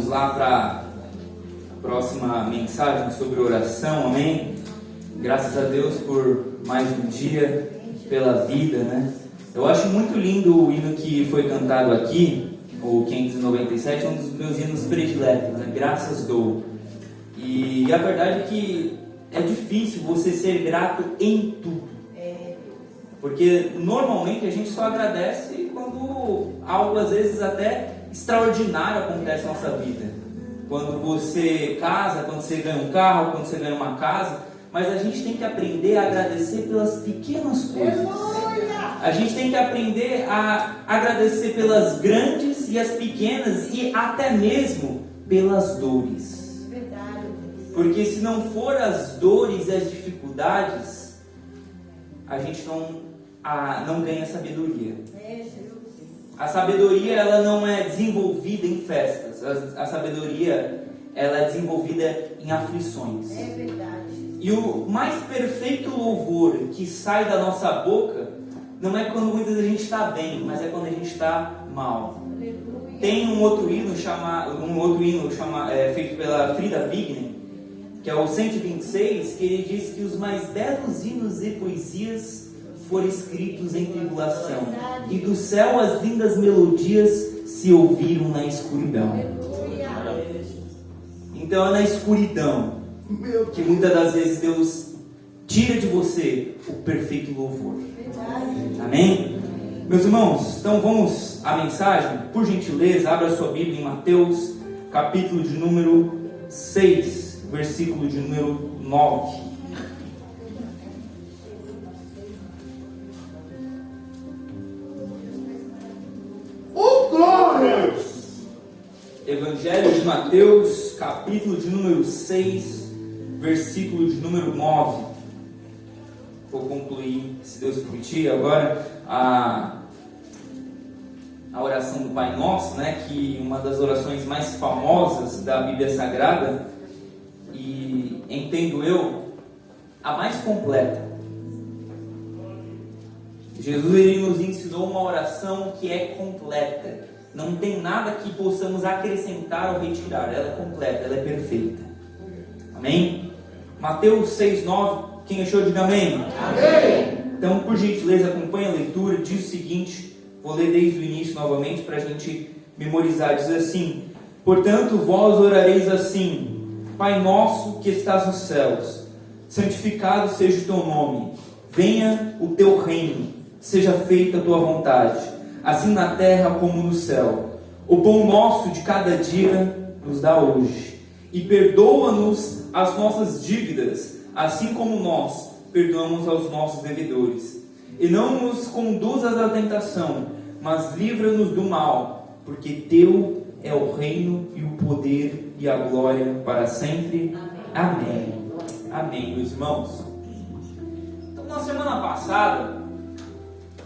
vamos lá para a próxima mensagem sobre oração, amém? Graças a Deus por mais um dia, pela vida, né? Eu acho muito lindo o hino que foi cantado aqui, o 597, é um dos meus hinos prediletos, né? Graças dou. E a verdade é que é difícil você ser grato em tudo. Porque normalmente a gente só agradece quando algo às vezes até extraordinário acontece na nossa vida. Quando você casa, quando você ganha um carro, quando você ganha uma casa. Mas a gente tem que aprender a agradecer pelas pequenas coisas. A gente tem que aprender a agradecer pelas grandes e as pequenas e até mesmo pelas dores. Porque se não for as dores e as dificuldades, a gente não ganha sabedoria. A sabedoria, ela não é desenvolvida em festas. A sabedoria, ela é desenvolvida em aflições. É verdade. E o mais perfeito louvor que sai da nossa boca não é quando muitas vezes a gente está bem, mas é quando a gente está mal. Aleluia. Tem um outro hino feito pela Frida Wigner, que é o 126, que ele diz que os mais belos hinos e poesias foram escritos em tribulação, e do céu as lindas melodias se ouviram na escuridão. Então é na escuridão que muitas das vezes Deus tira de você o perfeito louvor. Amém? Meus irmãos, então vamos à mensagem. Por gentileza, abra sua Bíblia em Mateus, capítulo de número 6, versículo de número 9. Evangelho de Mateus, capítulo de número 6, versículo de número 9. Vou concluir, se Deus permitir, agora a oração do Pai Nosso, né, que é uma das orações mais famosas da Bíblia Sagrada e, entendo eu, a mais completa. Jesus, ele nos ensinou uma oração que é completa. Não tem nada que possamos acrescentar ou retirar. Ela é completa, ela é perfeita. Amém? Mateus 6,9. Quem achou, diga amém. Amém. Então, por gentileza, acompanhe a leitura. Diz o seguinte, vou ler desde o início novamente para a gente memorizar. Diz assim: portanto, vós orareis assim: Pai nosso que estás nos céus, santificado seja o teu nome. Venha o teu reino. Seja feita a tua vontade, assim na terra como no céu. O pão nosso de cada dia nos dá hoje. E perdoa-nos as nossas dívidas, assim como nós perdoamos aos nossos devedores. E não nos conduzas à tentação, mas livra-nos do mal, porque teu é o reino e o poder e a glória para sempre. Amém. Amém, meus irmãos. Então, na semana passada,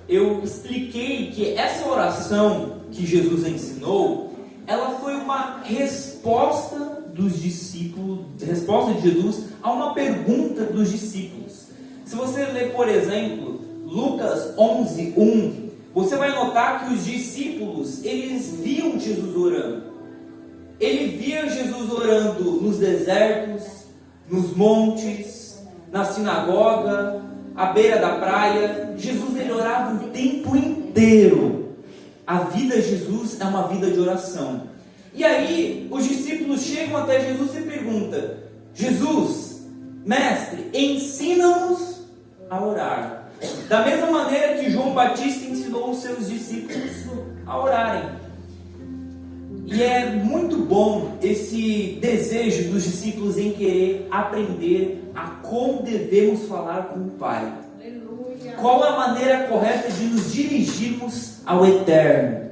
eu expliquei que essa oração que Jesus ensinou, ela foi uma resposta dos discípulos, resposta de Jesus a uma pergunta dos discípulos. Se você ler, por exemplo, Lucas 11:1, você vai notar que os discípulos, eles viam Jesus orando. Ele via Jesus orando nos desertos, nos montes, na sinagoga, à beira da praia. Jesus, ele orava o tempo inteiro. A vida de Jesus é uma vida de oração. E aí, os discípulos chegam até Jesus e perguntam: Jesus, mestre, ensina-nos a orar. Da mesma maneira que João Batista ensinou os seus discípulos a orarem. E é muito bom esse desejo dos discípulos em querer aprender a como devemos falar com o Pai. Aleluia. Qual é a maneira correta de nos dirigirmos ao Eterno?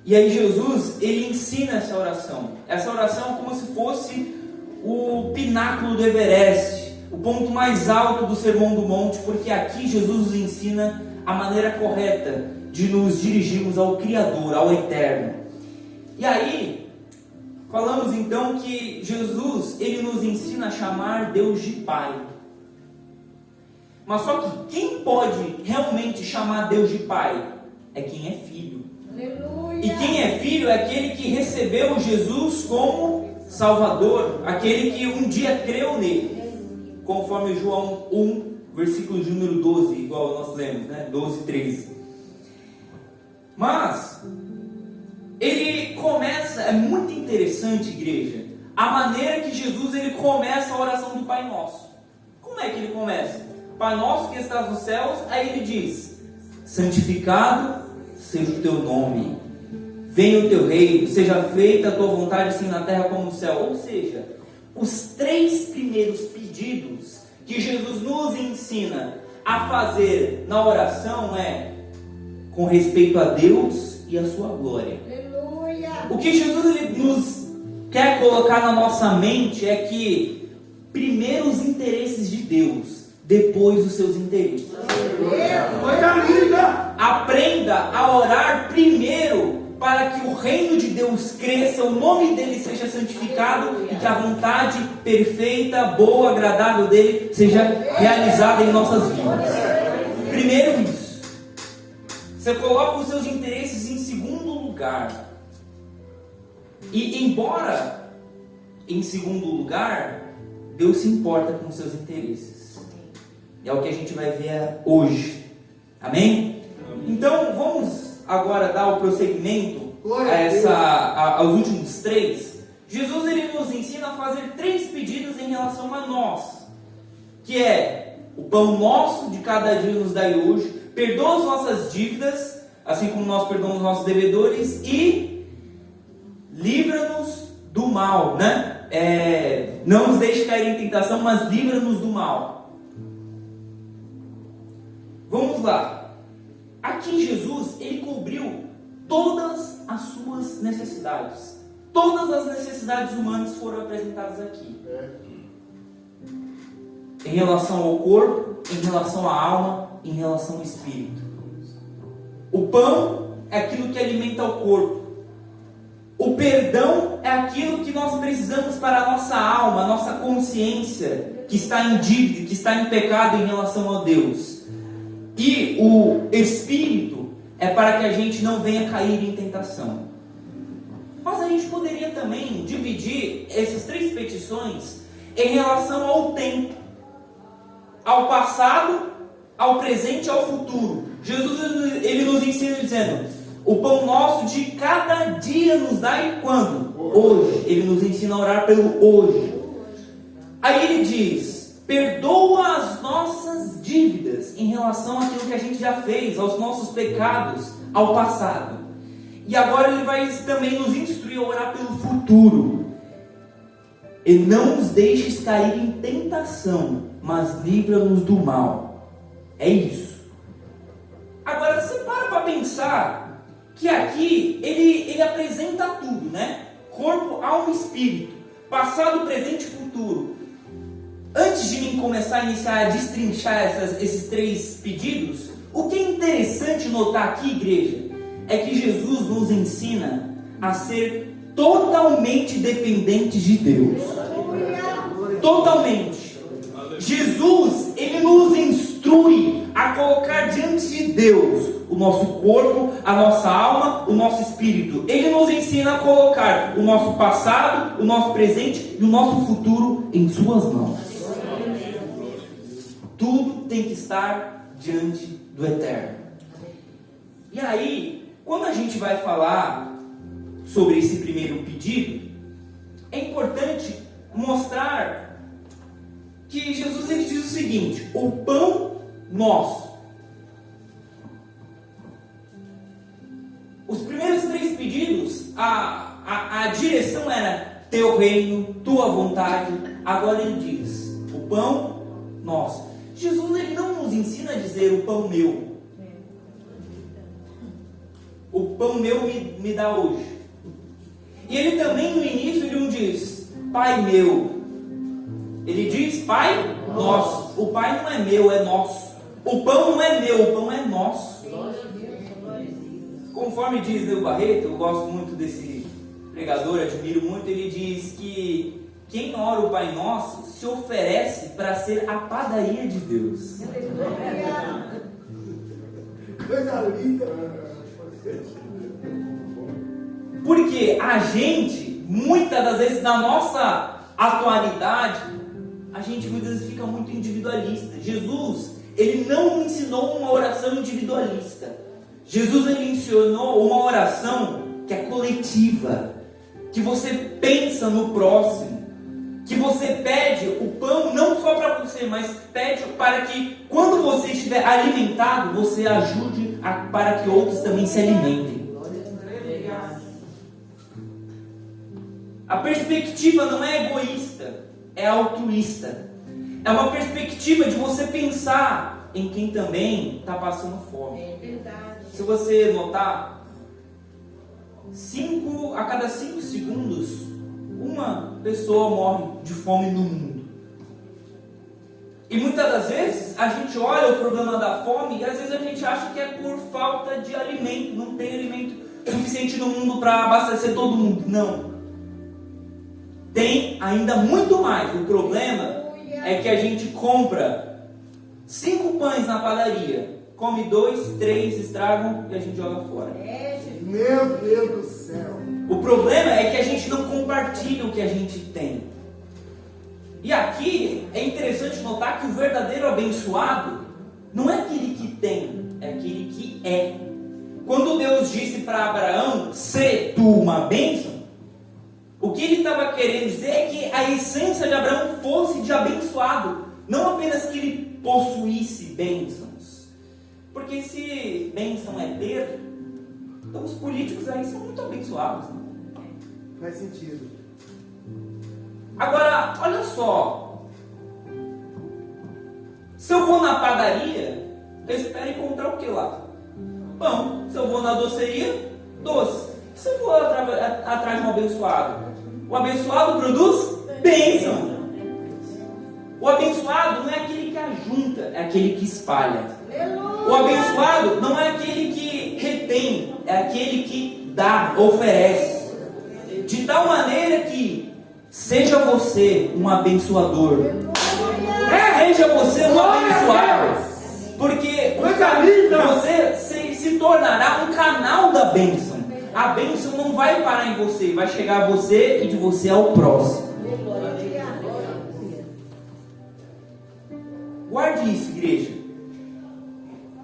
E aí Jesus, ele ensina essa oração. Essa oração é como se fosse o pináculo do Everest, o ponto mais alto do Sermão do Monte, porque aqui Jesus nos ensina a maneira correta de nos dirigirmos ao Criador, ao Eterno. E aí, falamos então que Jesus, ele nos ensina a chamar Deus de Pai. Mas só que quem pode realmente chamar Deus de Pai é quem é filho. Aleluia. E quem é filho é aquele que recebeu Jesus como Salvador, aquele que um dia creu nele, conforme João 1, versículo de número 12, igual nós lemos, né? 12, 13. Mas ele começa, é muito interessante, igreja, a maneira que Jesus ele começa a oração do Pai Nosso. Como é que ele começa? Pai Nosso que estás nos céus, aí ele diz: santificado seja o teu nome, venha o teu reino, seja feita a tua vontade assim na terra como no céu. Ou seja, os 3 primeiros pedidos que Jesus nos ensina a fazer na oração é com respeito a Deus e a sua glória. Aleluia. O que Jesus ele nos quer colocar na nossa mente é que primeiro os interesses de Deus, depois os seus interesses. Aprenda a orar primeiro para que o reino de Deus cresça, o nome dele seja santificado e que a vontade perfeita, boa, agradável dele seja realizada em nossas vidas. Primeiro isso. Você coloca os seus interesses em segundo lugar. E embora em segundo lugar, Deus se importa com os seus interesses. É o que a gente vai ver hoje. Amém? Então vamos agora dar o prosseguimento aos últimos 3. Jesus ele nos ensina a fazer 3 pedidos em relação a nós, que é: o pão nosso de cada dia nos dai hoje, perdoa as nossas dívidas, assim como nós perdoamos os nossos devedores, e livra-nos do mal, né? Não nos deixe cair em tentação, mas livra-nos do mal. Vamos lá. Aqui Jesus, ele cobriu todas as suas necessidades. Todas as necessidades humanas foram apresentadas aqui. Em relação ao corpo, em relação à alma, em relação ao espírito. O pão é aquilo que alimenta o corpo. O perdão é aquilo que nós precisamos para a nossa alma, a nossa consciência, que está em dívida, que está em pecado em relação a Deus. E o Espírito é para que a gente não venha cair em tentação. Mas a gente poderia também dividir essas 3 petições em relação ao tempo, ao passado, ao presente e ao futuro. Jesus ele nos ensina dizendo: o pão nosso de cada dia nos dai quando? Hoje. Ele nos ensina a orar pelo hoje. Aí ele diz: perdoa as nossas dívidas em relação àquilo que a gente já fez, aos nossos pecados, ao passado. E agora ele vai também nos instruir a orar pelo futuro. E não nos deixes cair em tentação, mas livra-nos do mal. É isso. Agora você para pensar que aqui ele apresenta tudo, né? Corpo, alma e espírito, passado, presente e futuro. Antes de mim começar a destrinchar esses 3 pedidos, o que é interessante notar aqui, igreja, é que Jesus nos ensina a ser totalmente dependentes de Deus. Totalmente. Jesus, ele nos instrui a colocar diante de Deus o nosso corpo, a nossa alma, o nosso espírito. Ele nos ensina a colocar o nosso passado, o nosso presente e o nosso futuro em suas mãos. Tudo tem que estar diante do Eterno. E aí, quando a gente vai falar sobre esse primeiro pedido, é importante mostrar que Jesus ele diz o seguinte: o pão nosso. Os primeiros 3 pedidos, a direção era teu reino, tua vontade. Agora ele diz: o pão nosso. Jesus ele não nos ensina a dizer o pão meu. O pão meu me dá hoje. E ele também no início ele não diz Pai meu. Ele diz Pai nosso. O Pai não é meu, é nosso. O pão não é meu, o pão é nosso. Conforme diz Leo Barreto, eu gosto muito desse pregador, admiro muito, ele diz que quem ora o Pai Nosso se oferece para ser a padaria de Deus. Aleluia. Coisa linda. Porque a gente, muitas das vezes, na nossa atualidade, a gente muitas vezes fica muito individualista. Jesus, ele não ensinou uma oração individualista. Jesus, ele ensinou uma oração que é coletiva, que você pensa no próximo, que você pede o pão não só para você, mas pede para que quando você estiver alimentado, você ajude para que outros também se alimentem. A perspectiva não é egoísta, é altruísta. É uma perspectiva de você pensar em quem também está passando fome. É verdade. Se você notar, a cada 5 segundos, uma pessoa morre de fome no mundo. E muitas das vezes, a gente olha o problema da fome e às vezes a gente acha que é por falta de alimento. Não tem alimento suficiente no mundo para abastecer todo mundo. Não. Tem ainda muito mais. O problema é que a gente compra 5 pães na padaria, come 2, 3, estragam e a gente joga fora. Meu Deus do céu. O problema é que a gente não compartilha o que a gente tem. E aqui é interessante notar que o verdadeiro abençoado não é aquele que tem, é aquele que é. Quando Deus disse para Abraão, "Sê tu uma bênção", o que ele estava querendo dizer é que a essência de Abraão fosse de abençoado, não apenas que ele possuísse bênçãos. Porque se bênção é ter, então os políticos aí são muito abençoados, né? Faz sentido. Agora, olha só. Se eu vou na padaria, eu espero encontrar o que lá? Pão. Se eu vou na doceria, doce. Se eu vou atrás de um abençoado, o abençoado produz bênção. O abençoado não é aquele que ajunta, é aquele que espalha. O abençoado não é aquele que retém, é aquele que dá, oferece. De tal maneira que seja você um abençoador. Seja você um abençoado. Porque você se tornará um canal da bênção. A bênção não vai parar em você, vai chegar a você e de você ao próximo. Guarde isso, igreja.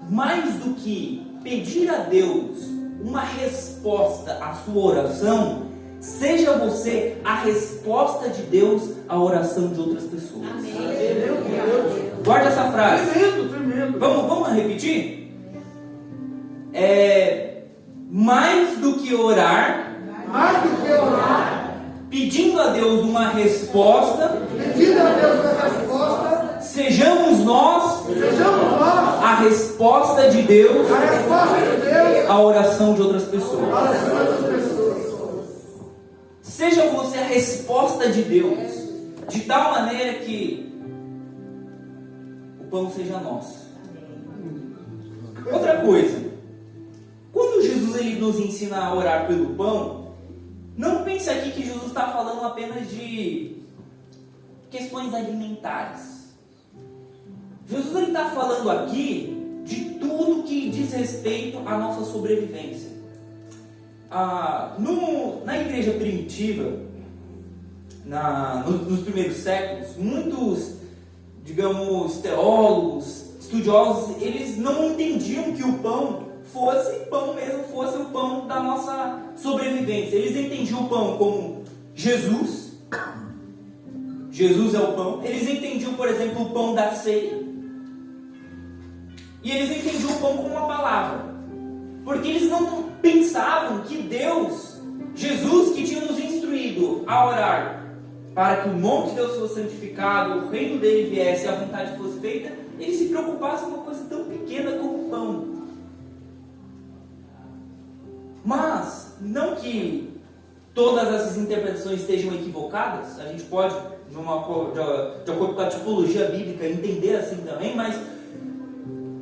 Mais do que pedir a Deus uma resposta à sua oração, seja você a resposta de Deus à oração de outras pessoas. Guarda essa frase. Tremendo. Vamos repetir? Mais do que orar, pedindo a Deus uma resposta, sejamos nós a resposta de Deus à oração de outras pessoas. Seja você a resposta de Deus, de tal maneira que o pão seja nosso. Outra coisa, quando Jesus ele nos ensina a orar pelo pão, não pense aqui que Jesus está falando apenas de questões alimentares. Jesus está falando aqui de tudo que diz respeito à nossa sobrevivência. Na igreja primitiva, nos primeiros séculos, muitos, digamos, teólogos, estudiosos, eles não entendiam que o pão fosse pão mesmo, fosse o pão da nossa sobrevivência. Eles entendiam o pão como Jesus. Jesus é o pão. Eles entendiam, por exemplo, o pão da ceia. E eles entendiam o pão como uma palavra. Porque eles não pensavam que Deus, Jesus, que tinha nos instruído a orar para que o nome de Deus fosse santificado, o reino dele viesse e a vontade fosse feita, ele se preocupasse com uma coisa tão pequena como o pão. Mas, não que todas essas interpretações estejam equivocadas, a gente pode, de acordo com a tipologia bíblica, entender assim também, mas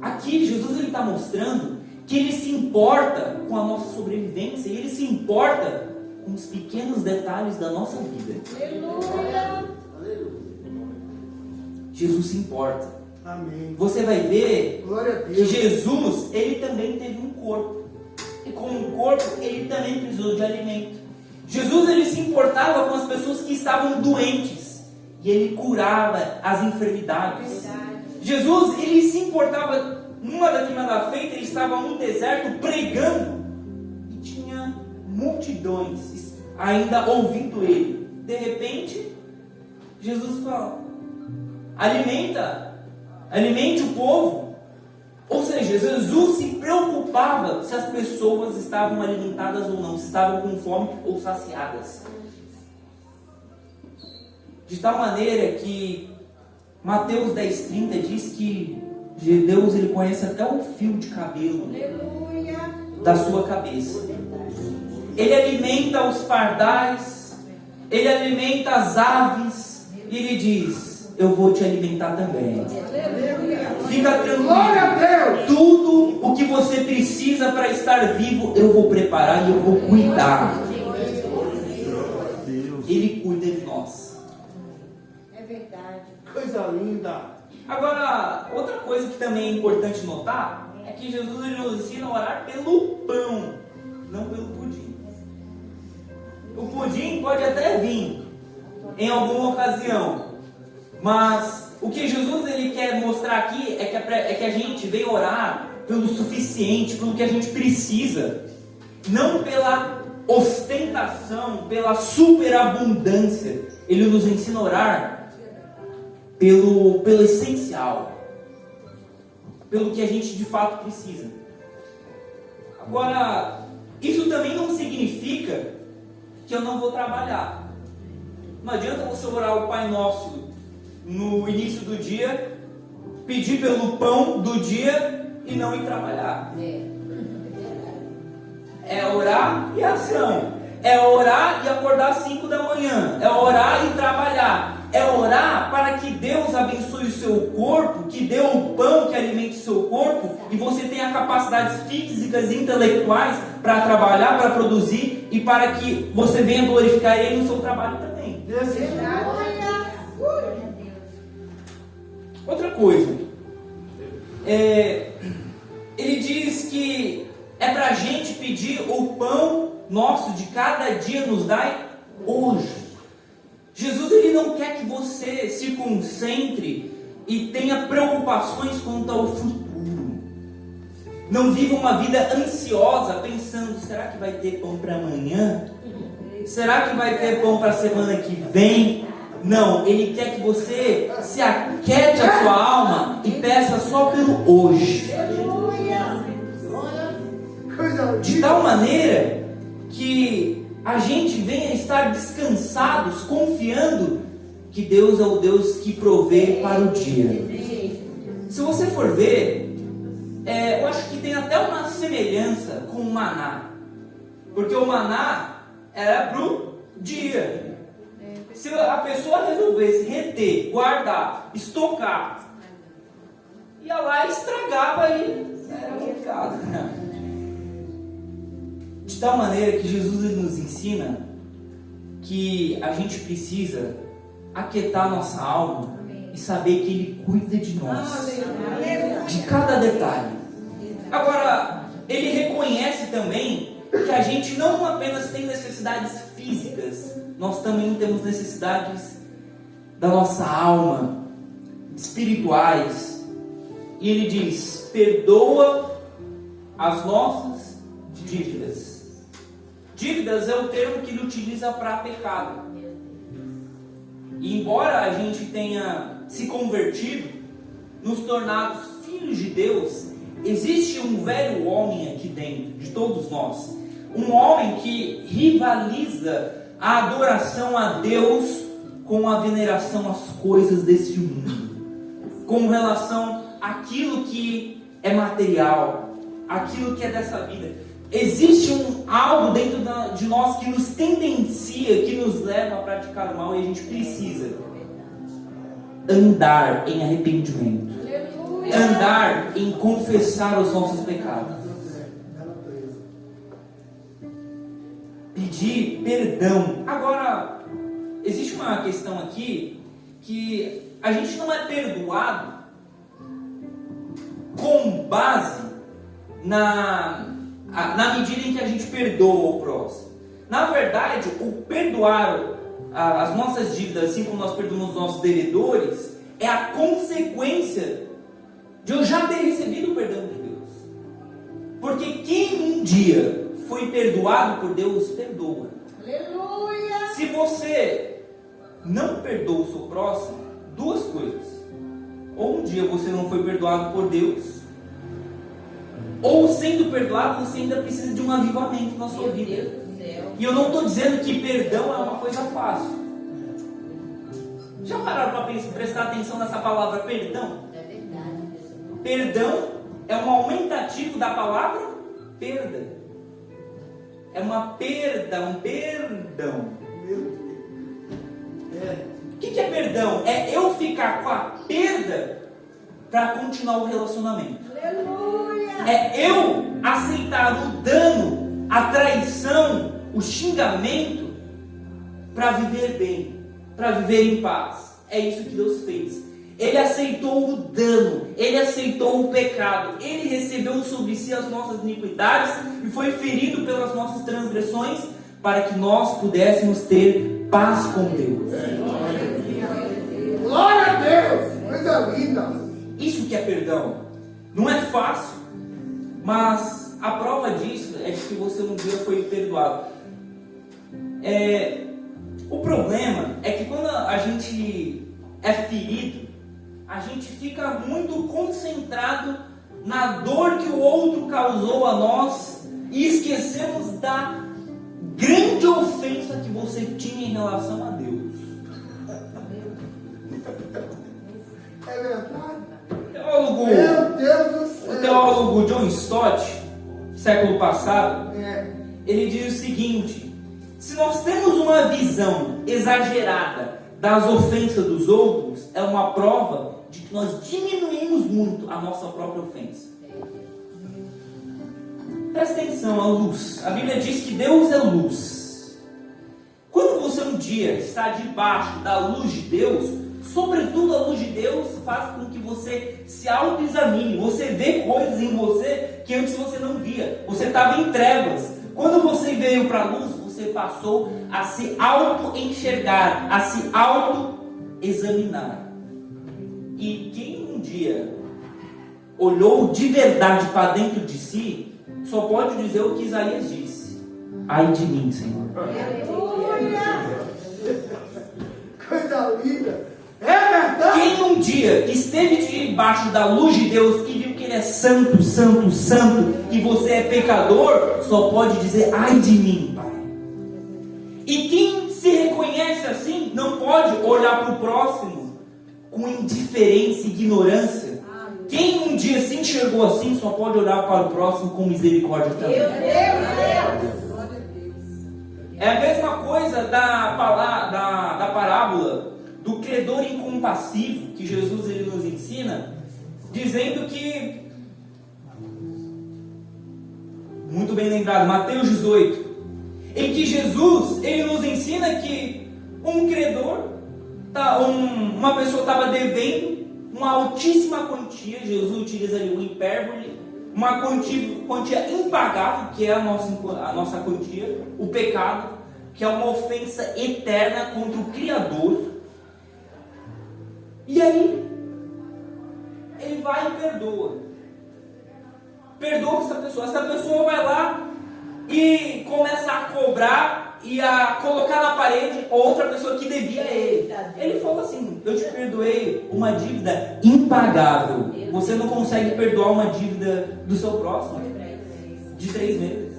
aqui Jesus está mostrando que ele se importa com a nossa sobrevivência, e ele se importa com os pequenos detalhes da nossa vida. Aleluia. Jesus se importa. Amém. Você vai ver Glória a que Deus. Jesus, ele também teve um corpo. E como com o corpo, ele também precisou de alimento. Jesus, ele se importava com as pessoas que estavam doentes e ele curava as enfermidades. Jesus, ele se importava. Numa determinada feita, ele estava no deserto pregando e tinha multidões ainda ouvindo ele. De repente, Jesus fala: alimente o povo. Ou seja, Jesus se preocupava se as pessoas estavam alimentadas ou não, se estavam com fome ou saciadas. De tal maneira que Mateus 10,30 diz que Deus, ele conhece até o fio de cabelo da sua cabeça. Ele alimenta os pardais, ele alimenta as aves, e ele diz: eu vou te alimentar também. Fica tranquilo. Glória a Deus. Tudo o que você precisa para estar vivo, eu vou preparar e eu vou cuidar. Ele cuida de nós. É verdade. Coisa linda. Agora, outra coisa que também é importante notar é que Jesus, ele nos ensina a orar pelo pão, não pelo pudim. O pudim pode até vir em alguma ocasião, mas o que Jesus, ele quer mostrar aqui é que a gente vem orar pelo suficiente, pelo que a gente precisa, não pela ostentação, pela superabundância. Ele nos ensina a orar pelo essencial, pelo que a gente de fato precisa. Agora, isso também não significa que eu não vou trabalhar. Não adianta você orar o Pai Nosso no início do dia, pedir pelo pão do dia e não ir trabalhar. É orar e ação. É orar e acordar às 5 da manhã. É orar e trabalhar. É orar para que Deus abençoe o seu corpo, que dê o pão que alimente o seu corpo, e você tenha capacidades físicas e intelectuais para trabalhar, para produzir, e para que você venha glorificar Ele no seu trabalho também. Outra coisa, ele diz que é para a gente pedir o pão nosso de cada dia, nos dai hoje. Jesus, ele não quer que você se concentre e tenha preocupações quanto ao futuro. Não viva uma vida ansiosa pensando: será que vai ter pão para amanhã? Será que vai ter pão para a semana que vem? Não, ele quer que você se aquiete a sua alma e peça só pelo hoje. De tal maneira que a gente venha estar descansados, confiando que Deus é o Deus que provê para o dia. Se você for ver, eu acho que tem até uma semelhança com o maná, porque o maná era para o dia. Se a pessoa resolvesse reter, guardar, estocar, ia lá e estragava e era complicado. De tal maneira que Jesus, ele nos ensina que a gente precisa aquietar nossa alma e saber que Ele cuida de nós, de cada detalhe. Agora, Ele reconhece também que a gente não apenas tem necessidades físicas, nós também temos necessidades da nossa alma, espirituais. E Ele diz: perdoa as nossas dívidas. Dívidas é o termo que ele utiliza para pecado. E embora a gente tenha se convertido, nos tornado filhos de Deus, existe um velho homem aqui dentro de todos nós. Um homem que rivaliza a adoração a Deus com a veneração às coisas deste mundo, com relação àquilo que é material, aquilo que é dessa vida. Existe algo dentro de nós que nos tendencia, que nos leva a praticar o mal, e a gente precisa andar em arrependimento, andar em confessar os nossos pecados, pedir perdão. Agora, existe uma questão aqui, que a gente não é perdoado com base na medida em que a gente perdoa o próximo. Na verdade, o perdoar as nossas dívidas, assim como nós perdoamos os nossos devedores, é a consequência de eu já ter recebido o perdão de Deus. Porque quem um dia foi perdoado por Deus, perdoa. Aleluia! Se você não perdoa o seu próximo, duas coisas: ou um dia você não foi perdoado por Deus, ou sendo perdoado você ainda precisa de um avivamento na sua vida. Meu Deus do céu. E eu não estou dizendo que perdão é uma coisa fácil. Já pararam para prestar atenção nessa palavra perdão? É verdade, pessoal. Perdão é um aumentativo da palavra perda. É uma perda, um perdão. Meu Deus. O que é perdão? É eu ficar com a perda para continuar o relacionamento. Aleluia! É eu aceitar o dano, a traição, o xingamento para viver bem, para viver em paz. É isso que Deus fez. Ele aceitou o dano, Ele aceitou o pecado, Ele recebeu sobre si as nossas iniquidades e foi ferido pelas nossas transgressões para que nós pudéssemos ter paz com Deus. Glória a Deus. Coisa linda. Isso que é perdão. Não é fácil, mas a prova disso é de que você um dia foi perdoado. O problema é que quando a gente é ferido, a gente fica muito concentrado na dor que o outro causou a nós e esquecemos da grande ofensa que você tinha em relação a Deus. É verdade. O Meu Deus do céu. teólogo John Stott, século passado, É. ele diz o seguinte: se nós temos uma visão exagerada das ofensas dos outros, é uma prova de que nós diminuímos muito a nossa própria ofensa. Presta atenção, a luz. A Bíblia diz que Deus é luz. Quando você um dia está debaixo da luz de Deus, sobretudo a luz de Deus faz com que você se auto-examine. Você vê coisas em você que antes você não via. Você estava em trevas. Quando você veio para a luz, você passou a se auto-enxergar, a se auto-examinar. E quem um dia olhou de verdade para dentro de si, só pode dizer o que Isaías disse: ai de mim, Senhor. Aleluia! Coisa linda. É verdade. Quem um dia esteve debaixo da luz de Deus e viu que Ele é santo, santo, santo, e você é pecador, só pode dizer: ai de mim, Pai. E quem se reconhece assim, não pode olhar para o próximo com indiferença e ignorância. Quem um dia se enxergou assim, só pode olhar para o próximo com misericórdia também. Meu Deus! Glória a Deus! É a mesma coisa da parábola do credor incompassivo que Jesus ele nos ensina, dizendo que, muito bem lembrado, Mateus 18, em que Jesus ele nos ensina que um credor, uma pessoa estava devendo uma altíssima quantia. Jesus utiliza ali o hipérbole, uma quantia impagável, que é a nossa quantia, o pecado, que é uma ofensa eterna contra o Criador. E aí, ele vai e perdoa. Perdoa essa pessoa. Essa pessoa vai lá e começa a cobrar e a colocar na parede outra pessoa que devia a ele. Ele falou assim: eu te perdoei uma dívida impagável. Você não consegue perdoar uma dívida do seu próximo de 3 meses.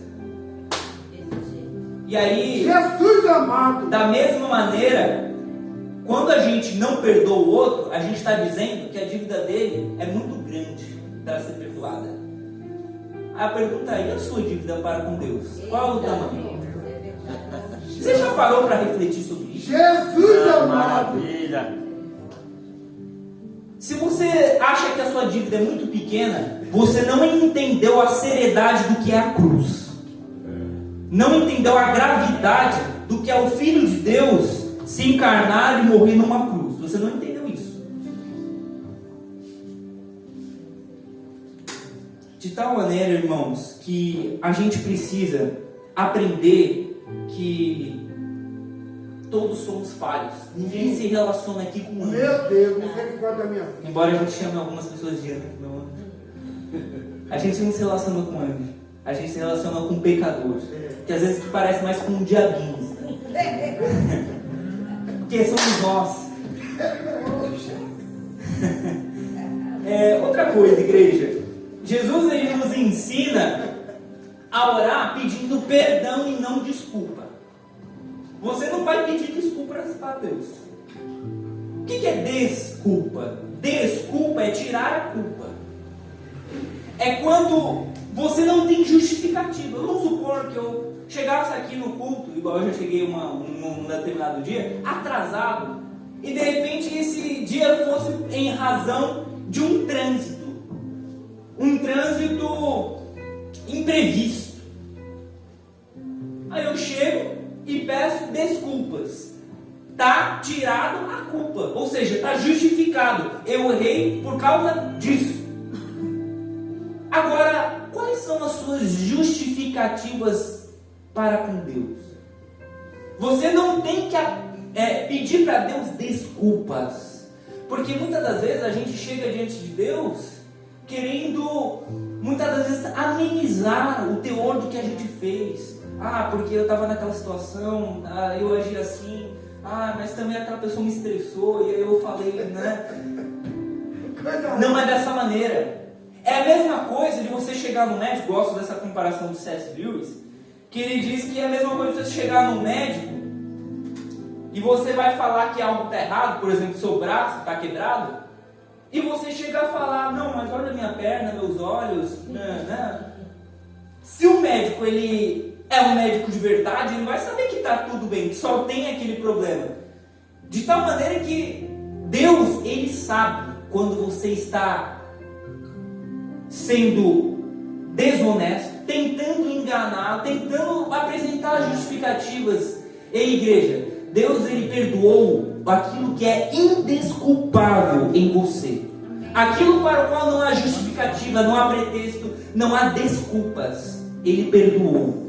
E aí, Jesus amado. da mesma maneira, quando a gente não perdoa o outro, a gente está dizendo que a dívida dele é muito grande para ser perdoada. A pergunta é: e a sua dívida para com Deus? Qual é o tamanho? Você já parou para refletir sobre isso? Jesus amado. Maravilha. Se você acha que a sua dívida é muito pequena, você não entendeu a seriedade do que é a cruz. Não entendeu a gravidade do que é o Filho de Deus se encarnar e morrer numa cruz. Você não entendeu isso. De tal maneira, irmãos, que a gente precisa aprender que todos somos falhos. Ninguém se relaciona aqui com anjo. Meu Deus, misericórdia da minha vida. Embora a gente chame algumas pessoas de anjo, não anjo. A gente não se relaciona com anjo. A gente se relaciona com pecadores. Que às vezes parece mais com diabinhos. Né? Porque somos nós. Outra coisa, igreja. Jesus ele nos ensina a orar pedindo perdão e não desculpa. Você não vai pedir desculpas para Deus. O que é desculpa? Desculpa é tirar a culpa. É quando você não tem justificativa. Vamos supor que eu chegasse aqui no culto, igual eu já cheguei num determinado dia, atrasado, e de repente esse dia fosse em razão de um trânsito imprevisto. Aí eu chego e peço desculpas. Está tirado a culpa, ou seja, está justificado. Eu errei por causa disso. Agora, quais são as suas justificativas para com Deus? Você não tem que pedir para Deus desculpas, porque muitas das vezes a gente chega diante de Deus querendo, muitas das vezes, amenizar o teor do que a gente fez. Porque eu estava naquela situação, eu agi assim, mas também aquela pessoa me estressou e aí eu falei, né? Não é dessa maneira. É a mesma coisa de você chegar no médico. Gosto dessa comparação do C.S. Lewis, que ele diz que é a mesma coisa de você chegar no médico e você vai falar que algo está errado, por exemplo, seu braço está quebrado, e você chegar a falar, não, mas olha minha perna, meus olhos, né? Se o médico ele é um médico de verdade, ele vai saber que está tudo bem, que só tem aquele problema. De tal maneira que Deus, ele sabe quando você está sendo desonesto, tentando enganar, tentando apresentar justificativas. Ei, igreja, Deus ele perdoou aquilo que é indesculpável em você. Aquilo para o qual não há justificativa, não há pretexto, não há desculpas. Ele perdoou.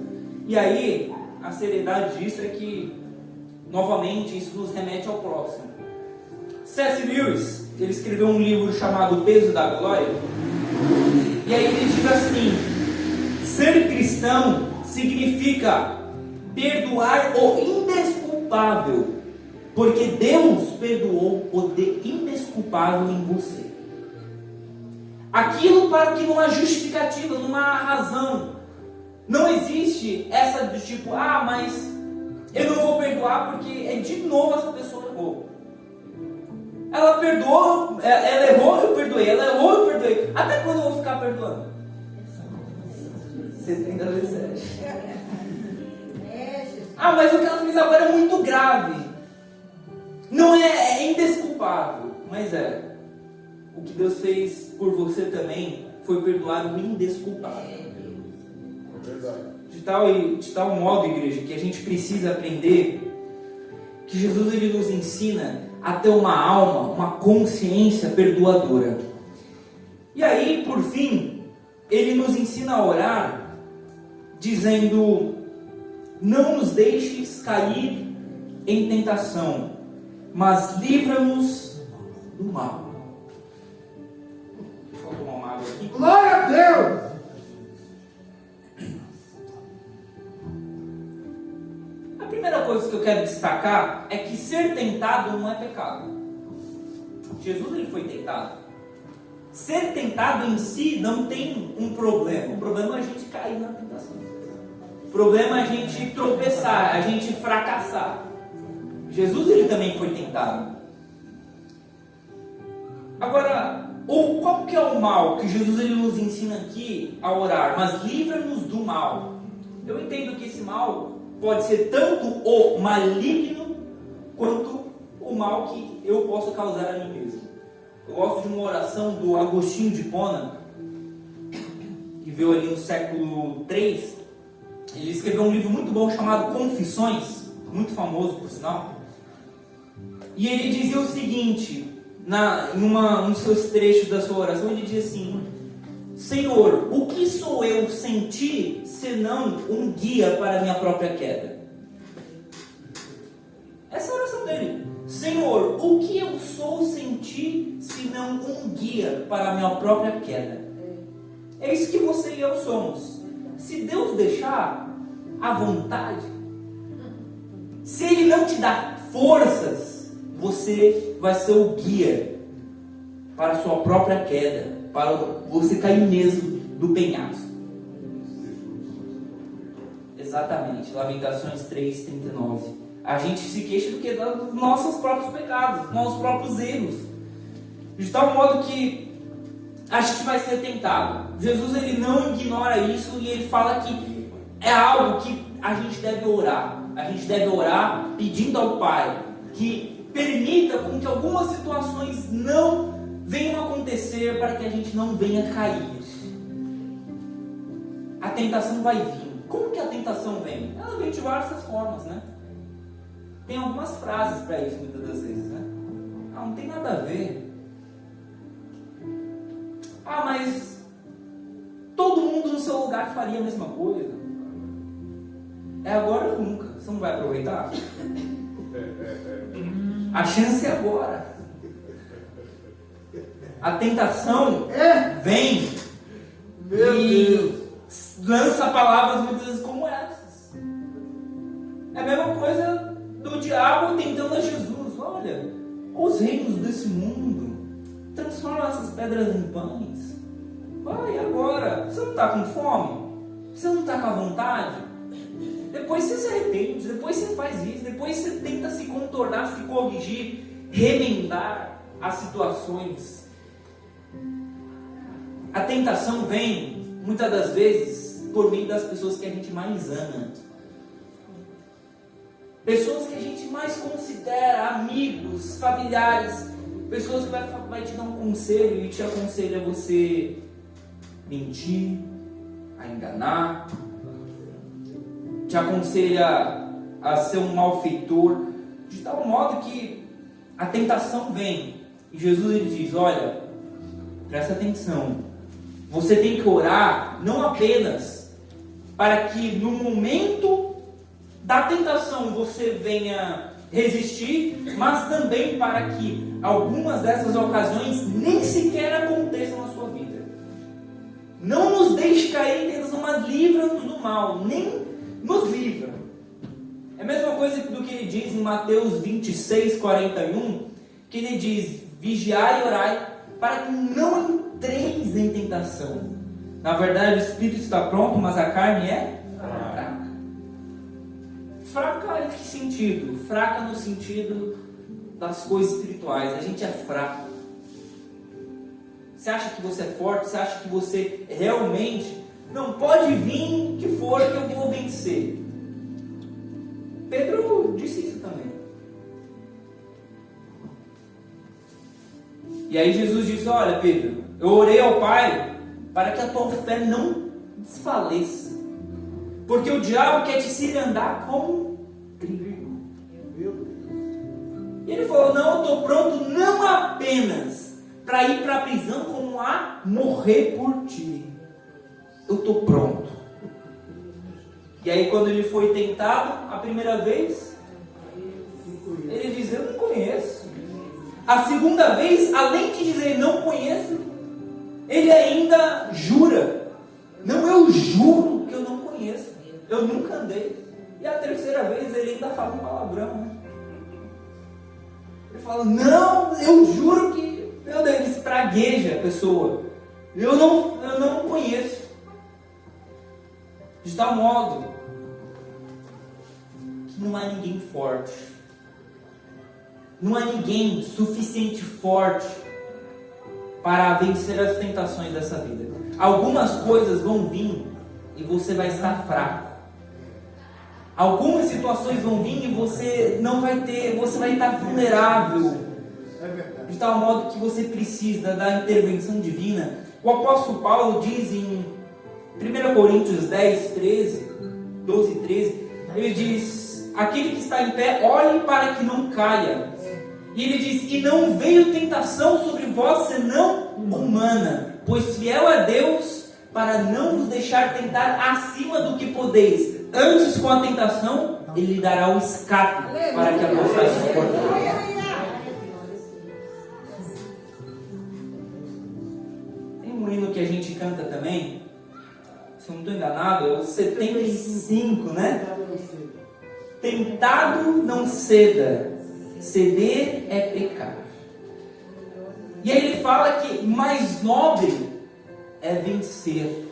E aí, a seriedade disso é que, novamente, isso nos remete ao próximo. C.S. Lewis, ele escreveu um livro chamado O Peso da Glória. E aí ele diz assim: ser cristão significa perdoar o indesculpável, porque Deus perdoou o indesculpável em você. Aquilo para que não há justificativa, não há razão. Não existe essa do tipo, mas eu não vou perdoar porque de novo essa pessoa errou. Ela perdoou, ela errou, eu perdoei. Ela errou, eu perdoei. Até quando eu vou ficar perdoando? 70 vezes 7. Mas o que ela fez agora é muito grave. Não é indesculpável, mas o que Deus fez por você também foi perdoar o indesculpável. De tal modo, igreja, que a gente precisa aprender que Jesus ele nos ensina a ter uma alma, uma consciência perdoadora. E aí, por fim, ele nos ensina a orar, dizendo: não nos deixes cair em tentação, mas livra-nos do mal. Deixa eu tomar uma água aqui. Glória a Deus! A primeira coisa que eu quero destacar é que ser tentado não é pecado. Jesus ele foi tentado. Ser tentado em si não tem um problema. O problema é a gente cair na tentação. O problema é a gente tropeçar, a gente fracassar. Jesus ele também foi tentado. Agora, qual que é o mal que Jesus ele nos ensina aqui a orar? Mas livra-nos do mal. Eu entendo que esse mal pode ser tanto o maligno quanto o mal que eu posso causar a mim mesmo. Eu gosto de uma oração do Agostinho de Hipona, que veio ali no século III. Ele escreveu um livro muito bom chamado Confissões, muito famoso por sinal. E ele dizia o seguinte, em um dos seus trechos da sua oração, ele diz assim: Senhor, o que sou eu sem ti, senão um guia para a minha própria queda? Essa é a oração dele. Senhor, o que eu sou sem ti, senão um guia para a minha própria queda? É isso que você e eu somos. Se Deus deixar à vontade, se Ele não te dá forças, você vai ser o guia para a sua própria queda, para você cair mesmo do penhasco. Exatamente, Lamentações 3:39. A gente se queixa do que? Dos nossos próprios pecados, dos nossos próprios erros. De tal modo que a gente vai ser tentado. Jesus, ele não ignora isso e ele fala que é algo que a gente deve orar. A gente deve orar pedindo ao Pai que permita com que algumas situações não venham acontecer para que a gente não venha cair. A tentação vai vir. Como que a tentação vem? Ela vem de várias formas, né? Tem algumas frases para isso muitas das vezes, né? Ah, não tem nada a ver. Ah, mas todo mundo no seu lugar faria a mesma coisa. É agora ou nunca. Você não vai aproveitar? A chance é agora. A tentação vem e lança palavras muitas vezes como essas. É a mesma coisa do diabo tentando a Jesus. Olha, os reinos desse mundo, transforma essas pedras em pães. Vai agora. Você não está com fome? Você não está com a vontade? Depois você se arrepende, depois você faz isso, depois você tenta se contornar, se corrigir, remendar as situações. A tentação vem, muitas das vezes, por meio das pessoas que a gente mais ama. Pessoas que a gente mais considera amigos, familiares. Pessoas que vai te dar um conselho e te aconselha a você mentir, a enganar, te aconselha a ser um malfeitor, de tal modo que a tentação vem. E Jesus ele diz, olha, presta atenção, você tem que orar não apenas para que no momento da tentação você venha resistir, mas também para que algumas dessas ocasiões nem sequer aconteçam na sua vida. Não nos deixe cair em tentação, mas livra-nos do mal, nem nos livra. É a mesma coisa do que ele diz em Mateus 26:41, que ele diz, vigiai e orai, para que não entreis em tentação. Na verdade, o espírito está pronto, mas a carne é fraca. Fraca em que sentido? Fraca no sentido das coisas espirituais. A gente é fraco. Você acha que você é forte? Você acha que você realmente não pode vir que for que eu vou vencer? Pedro disse isso também. E aí Jesus disse, olha Pedro, eu orei ao Pai para que a tua fé não desfaleça. Porque o diabo quer te cilindrar como trigo. E ele falou, não, eu estou pronto não apenas para ir para a prisão, como a morrer por ti. Eu estou pronto. E aí quando ele foi tentado a primeira vez, ele diz, eu não conheço. A segunda vez, além de dizer não conheço, ele ainda jura. Não, eu juro que eu não conheço. Eu nunca andei. E a terceira vez ele ainda fala um palavrão, né? Ele fala, não, eu juro que... Meu Deus, ele espragueja a pessoa. Eu não conheço. De tal modo que não há ninguém forte. Não há ninguém suficiente forte para vencer as tentações dessa vida. Algumas coisas vão vir e você vai estar fraco. Algumas situações vão vir e você não vai ter, você vai estar vulnerável. De tal modo que você precisa da intervenção divina. O apóstolo Paulo diz em 1 Coríntios 12 e 13, ele diz, aquele que está em pé, olhe para que não caia. E ele diz, e não veio tentação sobre vós, senão humana. pois fiel é Deus para não vos deixar tentar acima do que podeis. Antes, com a tentação, Ele lhe dará o escape para que a possais suportar. Tem um hino que a gente canta também, se eu não estou enganado, é o 75, né? Tentado não ceda, ceder é pecar. E aí ele fala que mais nobre é vencer.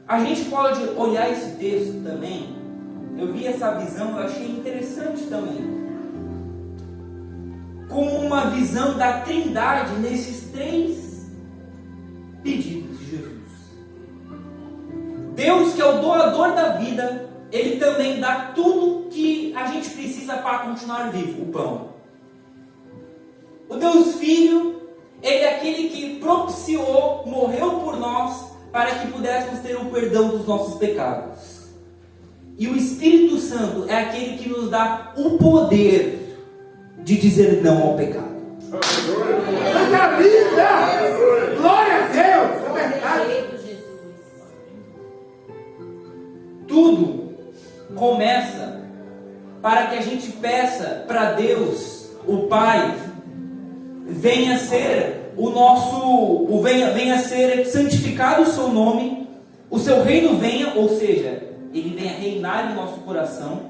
A gente pode olhar esse texto também. Eu vi essa visão, eu achei interessante também. Como uma visão da Trindade nesses 3 pedidos de Jesus. Deus, que é o doador da vida, Ele também dá tudo que a gente precisa para continuar vivo, o pão. O Deus Filho, Ele é aquele que propiciou, morreu por nós, para que pudéssemos ter o perdão dos nossos pecados. E o Espírito Santo é aquele que nos dá o poder de dizer não ao pecado. Essa vida! Glória a Deus! É verdade. Tudo começa para que a gente peça para Deus, o Pai, venha ser venha ser santificado o seu nome, o seu reino venha, ou seja, Ele venha reinar em nosso coração,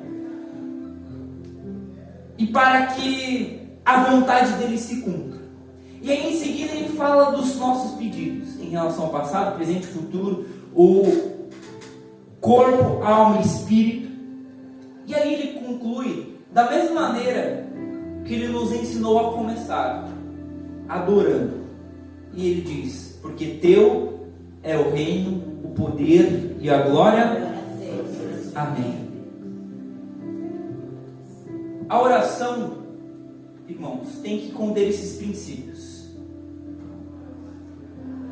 e para que a vontade dele se cumpra. E aí em seguida ele fala dos nossos pedidos, em relação ao passado, presente e futuro, o corpo, alma e espírito. E aí ele conclui da mesma maneira que ele nos ensinou a começar, adorando. E ele diz: porque teu é o reino, o poder e a glória. Amém. A oração, irmãos, tem que conter esses princípios.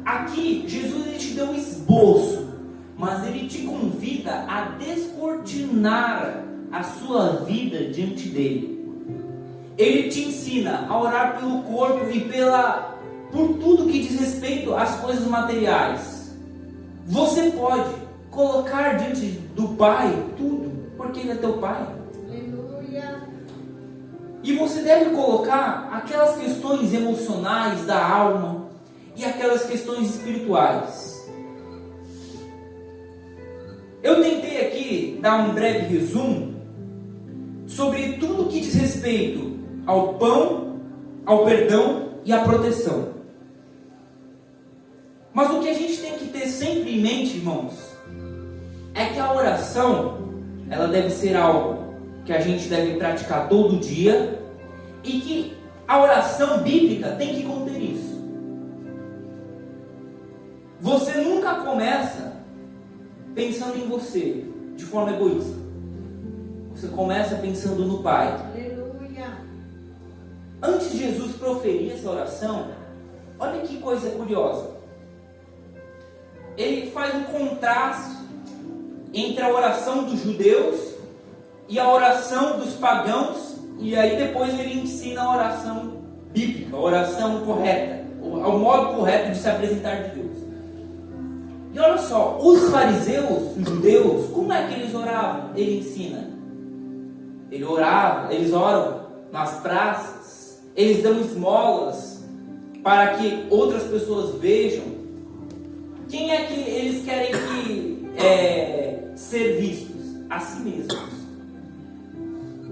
Aqui Jesus ele te deu um esboço, mas ele te convida a descortinar a sua vida diante dele. Ele te ensina a orar pelo corpo e por tudo que diz respeito às coisas materiais. Você pode colocar diante do Pai tudo, porque Ele é teu Pai. Aleluia. E você deve colocar aquelas questões emocionais da alma e aquelas questões espirituais. Eu tentei aqui dar um breve resumo sobre tudo que diz respeito ao pão, ao perdão e à proteção. Mas o que a gente tem que ter sempre em mente, irmãos, é que a oração, ela deve ser algo que a gente deve praticar todo dia, e que a oração bíblica tem que conter isso. Você nunca começa pensando em você de forma egoísta. Você começa pensando no Pai. Aleluia. Antes de Jesus proferir essa oração, olha que coisa curiosa. Ele faz um contraste entre a oração dos judeus e a oração dos pagãos, e aí depois ele ensina a oração bíblica, a oração correta, o modo correto de se apresentar de Deus. E olha só, os fariseus, os judeus, como é que eles oravam? Ele ensina. Eles oram nas praças, eles dão esmolas para que outras pessoas vejam. Quem é que eles querem ser vistos? A si mesmos.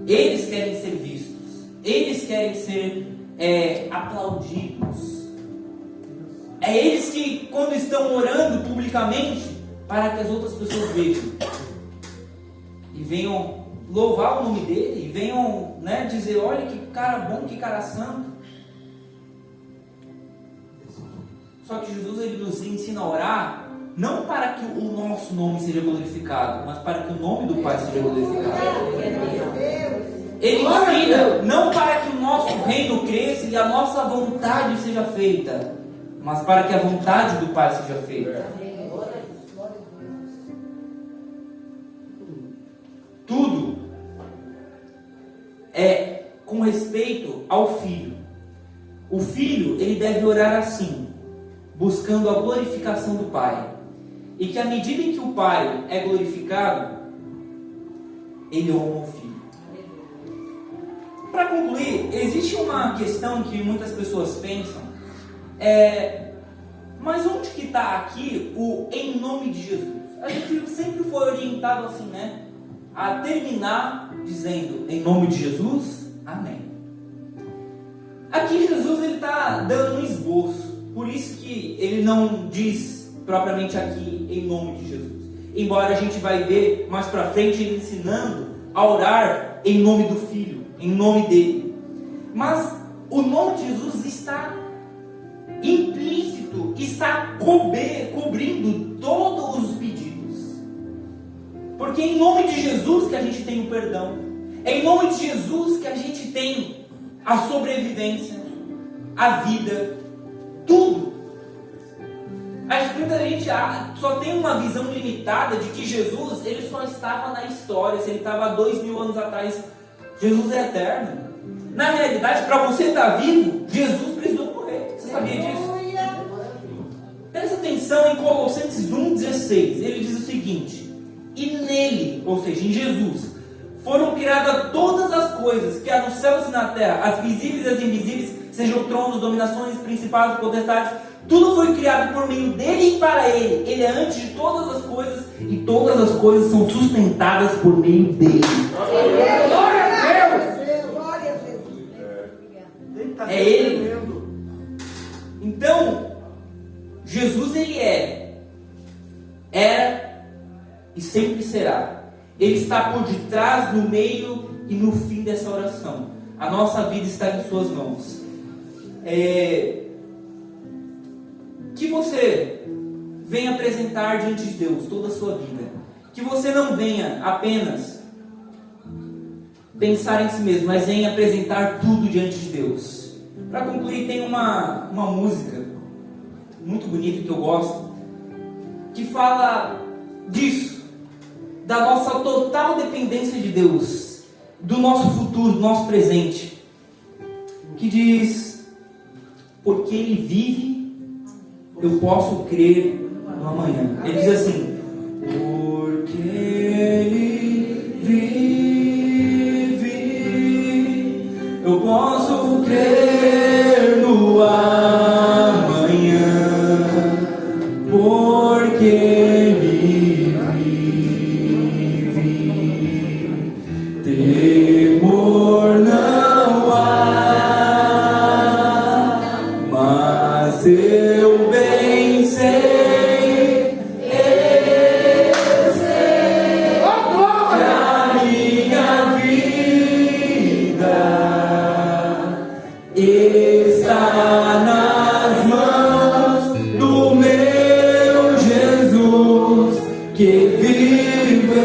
Eles querem ser vistos. Eles querem ser aplaudidos. É eles que, quando estão orando publicamente, para que as outras pessoas vejam e venham louvar o nome dele, e venham dizer: olha que cara bom, que cara santo. Só que Jesus ele nos ensina a orar não para que o nosso nome seja glorificado, mas para que o nome do Pai seja glorificado. Ele ensina não para que o nosso reino cresça e a nossa vontade seja feita, mas para que a vontade do Pai seja feita. Tudo é com respeito ao Filho. o filho, ele deve orar assim, buscando a glorificação do Pai. E que à medida em que o Pai é glorificado, ele honra o filho. Para concluir, existe uma questão que muitas pessoas pensam, mas onde que está aqui o em nome de Jesus? A gente sempre foi orientado assim, né? A terminar dizendo em nome de Jesus, amém. Aqui Jesus ele está dando um esboço, por isso que ele não diz propriamente aqui em nome de Jesus. Embora a gente vai ver mais para frente ele ensinando a orar em nome do Filho, em nome dele. Mas o nome de Jesus está implícito, está cobrindo todos os pedidos. Porque é em nome de Jesus que a gente tem o perdão. É em nome de Jesus que a gente tem a sobrevivência, a vida, tudo. Muita gente só tem uma visão limitada de que Jesus ele só estava na história, se ele estava há 2000 anos atrás. Jesus é eterno. Na realidade, para você estar vivo, Jesus precisou morrer. Você sabia disso? Presta atenção em Colossenses 1,16. Ele diz o seguinte: e nele, ou seja, em Jesus, foram criadas todas as coisas que há nos céus e na terra, as visíveis e as invisíveis, sejam tronos, dominações, principados, potestades. Tudo foi criado por meio dele e para ele. Ele é antes de todas as coisas e todas as coisas são sustentadas por meio dele. Glória a Deus! É ele. Então, Jesus ele era e sempre será. Ele está por detrás, no meio e no fim dessa oração. A nossa vida está em suas mãos. Que você venha apresentar diante de Deus toda a sua vida. Que você não venha apenas pensar em si mesmo, mas venha apresentar tudo diante de Deus. Para concluir, tem uma música muito bonita que eu gosto, que fala disso, da nossa total dependência de Deus, do nosso futuro, do nosso presente, que diz: porque Ele vive, eu posso crer no amanhã. Ele diz assim: porque Ele vive, eu posso crer no amanhã, porque Ele vive, temor não há, mas eu bem sei, eu sei, que a minha vida está nas mãos do meu Jesus, que vive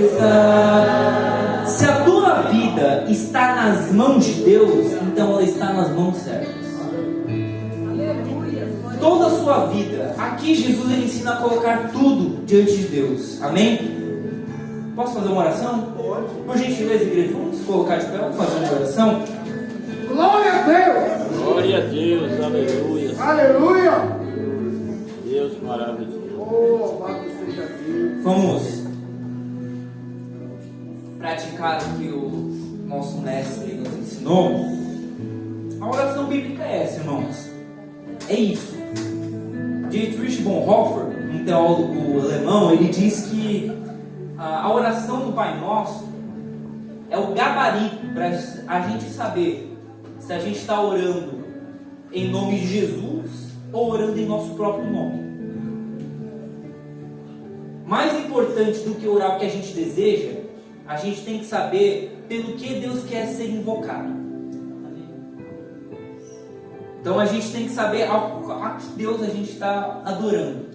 está. Se a tua vida está nas mãos de Deus, então ela está nas mãos certas. Toda a sua vida, aqui Jesus ele ensina a colocar tudo diante de Deus. Amém? Posso fazer uma oração? Pode. Por gentileza, igreja, vamos colocar de pé, vamos fazer uma oração. Glória a Deus! Glória a Deus, aleluia. Aleluia! Deus maravilhoso. Oh, louvado seja Deus. Vamos praticar o que o nosso mestre nos ensinou. A oração bíblica é essa, irmãos. É isso. Dietrich Bonhoeffer, um teólogo alemão, ele diz que a oração do Pai Nosso é o gabarito para a gente saber se a gente está orando em nome de Jesus ou orando em nosso próprio nome. Mais importante do que orar o que a gente deseja, a gente tem que saber pelo que Deus quer ser invocado. Então a gente tem que saber a que Deus a gente está adorando.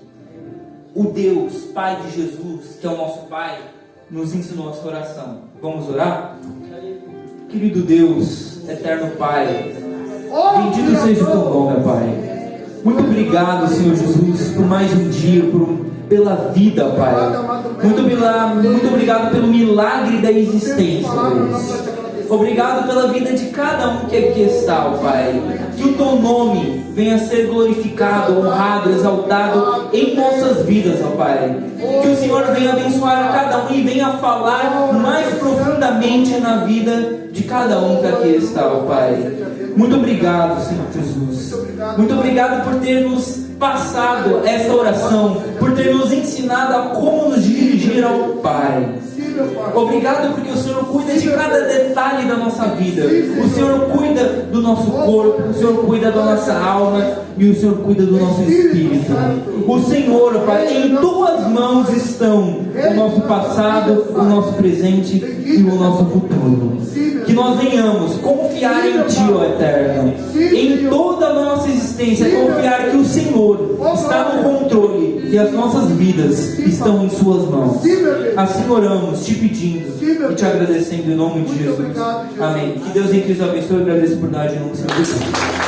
O Deus, Pai de Jesus, que é o nosso Pai, nos ensinou essa oração. Vamos orar? Querido Deus, eterno Pai, bendito seja o teu nome, Pai. Muito obrigado, Senhor Jesus, por mais um dia, pela vida, Pai. Muito obrigado pelo milagre da existência, Deus. Obrigado pela vida de cada um que aqui está, ó Pai. Que o Teu nome venha a ser glorificado, honrado, exaltado em nossas vidas, ó Pai. Que o Senhor venha abençoar a cada um e venha falar mais profundamente na vida de cada um que aqui está, ó Pai. Muito obrigado, Senhor Jesus. Muito obrigado por ter nos passado essa oração, por ter nos ensinado a como nos dirigir ao Pai. Obrigado porque o Senhor cuida de cada detalhe da nossa vida. O Senhor cuida do nosso corpo, o Senhor cuida da nossa alma e o Senhor cuida do nosso espírito. O Senhor, Pai, em Tuas mãos estão o nosso passado, o nosso presente e o nosso futuro. Que nós venhamos confiar em Ti, ó Eterno, em toda a nossa existência, confiar que o Senhor está no controle e as nossas vidas estão em Suas mãos. Assim oramos, Te pedindo e Te agradecendo em nome de Jesus. Amém. Que Deus em Cristo abençoe e agradeço por dar de novo, Senhor Jesus.